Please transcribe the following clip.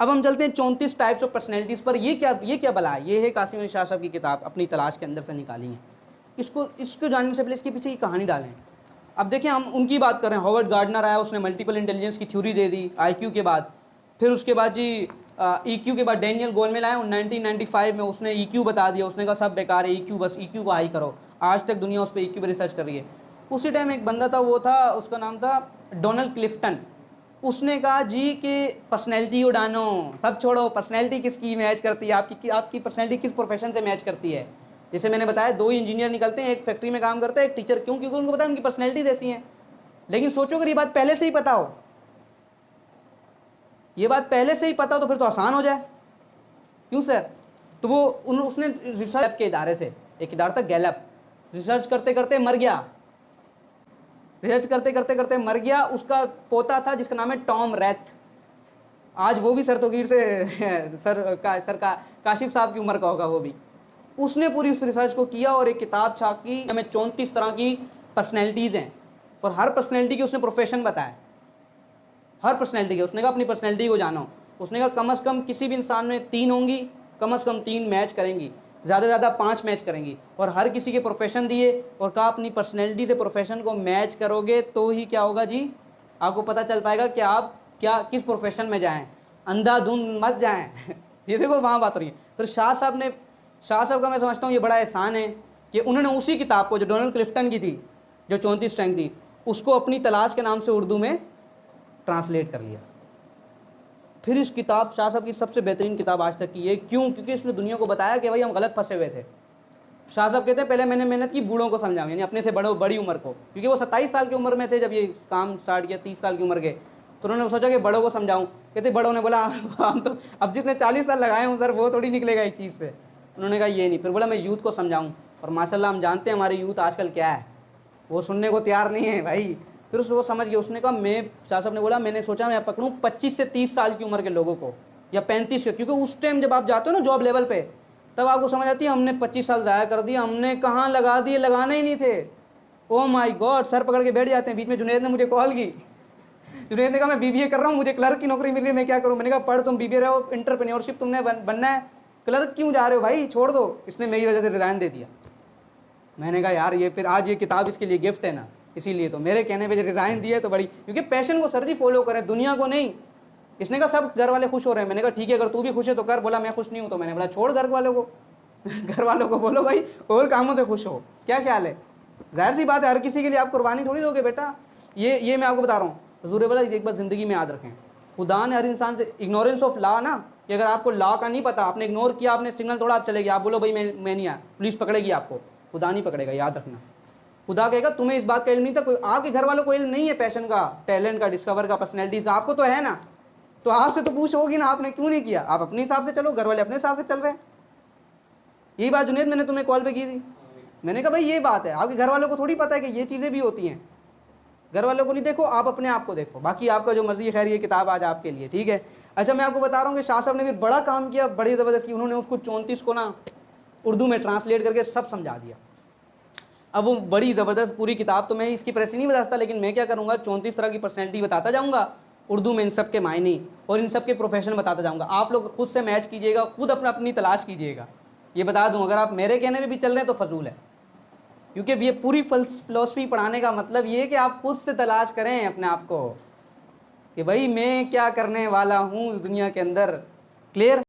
अब हम चलते हैं 34 टाइप्स ऑफ पर्सनैलिटीज़ पर। ये क्या बला है? ये है कासिम अली शाह साहब की किताब, अपनी तलाश के अंदर से निकाली है। इसको जानने से पहले इसके पीछे की कहानी डालें। अब देखिए, हम उनकी बात कर रहे हैं। हॉवर्ड गार्डनर आया, उसने मल्टीपल इंटेलिजेंस की थ्योरी दे दी IQ के बाद। फिर उसके बाद जी EQ के बाद डैनियल गोलमेल आया 1995 में, उसने EQ बता दिया। उसने कहा सब बेकार है, EQ बस EQ को हाई करो। आज तक दुनिया उस पर EQ पर रिसर्च कर रही है। उसी टाइम एक बंदा था, वो था, उसका नाम था डोनाल्ड क्लिफ्टन। उसने कहा जी कि पर्सनैलिटी उड़ानो, सब छोड़ो, पर्सनैलिटी किसकी मैच करती है, आपकी पर्सनैलिटी किस प्रोफेशन से मैच करती है। जैसे मैंने बताया, 2 इंजीनियर निकलते हैं, एक फैक्ट्री में काम करता है, एक टीचर। क्यों? क्योंकि उनको पता है उनकी पर्सनैलिटी ऐसी है। लेकिन सोचो अगर ये बात पहले से ही पता हो, ये बात पहले से ही पता हो तो फिर तो आसान हो जाए। क्यों सर? तो वो उसने रिसर्च के इदारे से, एक इदारा था गैलप, रिसर्च करते करते मर गया। रिसर्च करते करते करते मर गया। उसका पोता था जिसका नाम है टॉम रैथ। आज वो भी सरतोगीर से काशिफ साहब की उम्र का होगा वो भी। उसने पूरी उस रिसर्च को किया और एक किताब छापी। हमें 34 तरह की पर्सनैलिटीज़ हैं और हर पर्सनैलिटी की उसने प्रोफेशन बताया। हर पर्सनैलिटी के उसने कहा अपनी पर्सनैलिटी को जानो। उसने कहा कम से कम किसी भी इंसान में 3 होंगी, कम से कम 3 मैच करेंगी, ज़्यादा से ज़्यादा 5 मैच करेंगी। और हर किसी के प्रोफेशन दिए और कहा अपनी पर्सनैलिटी से प्रोफेशन को मैच करोगे तो ही क्या होगा जी, आपको पता चल पाएगा कि आप किस प्रोफेशन में जाएँ, अंधाधुंध मत जाएँ। ये देखो वहाँ बात रही है। फिर शाह साहब का मैं समझता हूँ ये बड़ा एहसान है कि उन्होंने उसी किताब को जो डोनाल्ड क्लिफ्टन की थी, जो 34 स्ट्रेंथ थी, उसको अपनी तलाश के नाम से उर्दू में ट्रांसलेट कर लिया। फिर इस किताब शाह साहब की सबसे बेहतरीन किताब आज तक की है। क्यों? क्योंकि इसने दुनिया को बताया कि भाई हम गलत फंसे हुए थे। शाह साहब कहते हैं पहले मैंने मेहनत की बूढ़ों को समझाऊं, यानी अपने से बड़ी उम्र को, क्योंकि वो 27 साल की उम्र में थे जब ये काम स्टार्ट किया, 30 साल की उम्र के। तो उन्होंने सोचा कि बड़ों को समझाऊं। कहते बड़ों ने बोला हम तो अब जिसने 40 साल लगाए हूँ सर, वो थोड़ी निकलेगा एक चीज़ से। उन्होंने कहा ये नहीं। फिर बोला मैं यूथ को समझाऊँ। और माशाल्लाह हम जानते हैं हमारे यूथ आजकल क्या है, वो सुनने को तैयार नहीं है भाई। फिर वो समझ गया। उसने कहा शाह साहब ने बोला मैंने सोचा मैं पकड़ूं 25 से 30 साल की उम्र के लोगों को, या 35 के, क्योंकि उस टाइम जब आप जाते हो ना जॉब लेवल पे, तब आपको समझ आती है हमने 25 साल ज़ाया कर दिया, हमने कहाँ लगा दिए, लगाने ही नहीं थे। ओ माय गॉड, सर पकड़ के बैठ जाते हैं। बीच में जुनैद ने मुझे कॉल की। जुनैद ने कहा मैं BBA कर रहा हूँ, मुझे क्लर्क की नौकरी मिल रही है, मैं क्या करूँ? मैंने कहा पढ़, तुम BBA रहे हो, एंटरप्रेन्योरशिप तुमने बनना है, क्लर्क क्यों जा रहे हो भाई, छोड़ दो। इसने मेरी वजह से रिजाइन दे दिया। मैंने कहा यार ये फिर आज ये किताब इसके लिए गिफ्ट है ना, इसीलिए तो मेरे कहने पे रिजाइन दिए तो बड़ी, क्योंकि पैशन को सर जी फॉलो करें, दुनिया को नहीं। इसने कहा सब घर वाले खुश हो रहे हैं। मैंने कहा ठीक है, अगर तू भी खुश है तो कर। बोला मैं खुश नहीं हूं। तो मैंने बोला छोड़ घर वालों को। घर वालों को बोलो भाई और कामों से खुश हो। क्या ख्याल है? जाहिर सी बात है, हर किसी के लिए आप कुर्बानी थोड़ी दोगे बेटा। ये मैं आपको बता रहा हूँ। हजूर बोला एक बार जिंदगी में याद रखें, खुदा ने हर इंसान से इग्नोरेंस ऑफ लॉ ना, कि अगर आपको लॉ का नहीं पता, आपने इग्नोर किया, आपने सिग्नल तोड़ा, आप चले गए, आप बोलो भाई मैं नहीं आया, पुलिस पकड़ेगी आपको, खुदा नहीं पकड़ेगा, याद रखना। खुदा कहेगा तुम्हें इस बात का इल्म नहीं था, कोई आपके घर वालों को इल्म नहीं है पैशन का, टैलेंट का, डिस्कवर का, पर्सनैलिटीज का, आपको तो है ना, तो आपसे तो पूछ होगी ना आपने क्यों नहीं किया। आप अपने हिसाब से चलो, घर वाले अपने हिसाब से चल रहे हैं। यही बात जुनैद मैंने तुम्हें कॉल पे की थी। मैंने कहा भाई ये बात है, आपके घर वालों को थोड़ी पता है कि ये चीज़ें भी होती हैं। घर वालों को नहीं देखो, आप अपने आप को देखो, बाकी आपका जो मर्जी है। खैर ये किताब आज आपके लिए, ठीक है। अच्छा मैं आपको बता रहा हूँ कि शाह साहब ने भी बड़ा काम किया, बड़ी ज़बरदस्त की। उन्होंने उसको 34 को ना उर्दू में ट्रांसलेट करके सब समझा दिया। अब वो बड़ी ज़बरदस्त पूरी किताब, तो मैं इसकी प्रेस नहीं बता सकता, लेकिन मैं क्या करूँगा 34 तरह की पर्सनैलिटी बताता जाऊँगा उर्दू में, इन सब के मायने और इन सब के प्रोफेशन बताता जाऊँगा। आप लोग खुद से मैच कीजिएगा, खुद अपनी तलाश कीजिएगा। ये बता दूँ, अगर आप मेरे कहने में भी चल रहे हैं तो फजूल है, क्योंकि ये पूरी फिलॉसफी पढ़ाने का मतलब ये है कि आप खुद से तलाश करें अपने आप को कि भाई मैं क्या करने वाला हूँ इस दुनिया के अंदर। क्लियर?